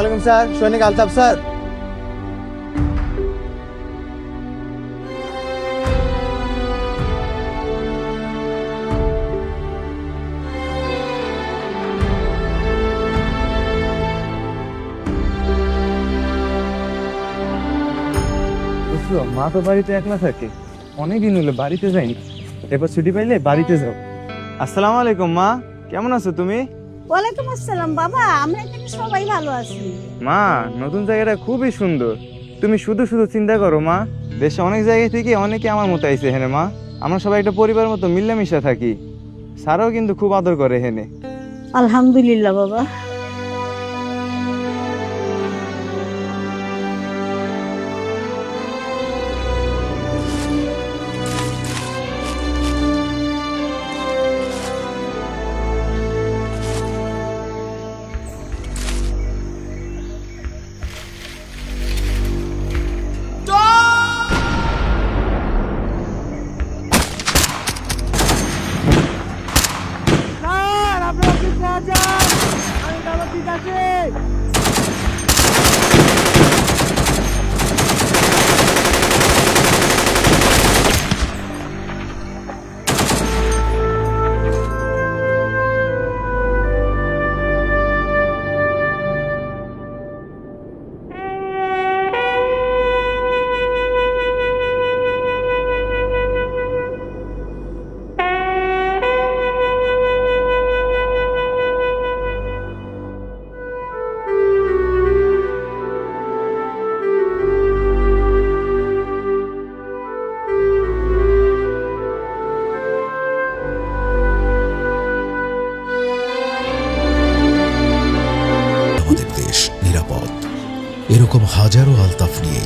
ওয়ালাইকুম স্যার, সৈনিক আলতাফ স্যার। বুঝছো, মা তো বাড়িতে একলা থাকে, অনেকদিন হলো বাড়িতে যাইনি। এবার ছুটি পাইলে বাড়িতে যাও। আসসালামু আলাইকুম মা, কেমন আছো তুমি? ওয়ালাইকুম আসসালাম বাবা, আমরা এখানে সবাই ভালো আছি। মা, নতুন জায়গাটা খুবই সুন্দর। তুমি শুধু শুধু চিন্তা করো মা, দেশে অনেক জায়গা থেকে অনেকে আমার মতো আইছে হেনে মা। আমরা সবাই একটা পরিবার মতো মিলেমিশা থাকি। স্যারও কিন্তু খুব আদর করে হেনে। আলহামদুলিল্লাহ বাবা। আমাদের দেশ নিরাপদ, এরকম হাজারো আলতাফ নিয়ে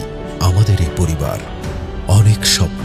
আমাদের এই পরিবার, অনেক স্বপ্ন।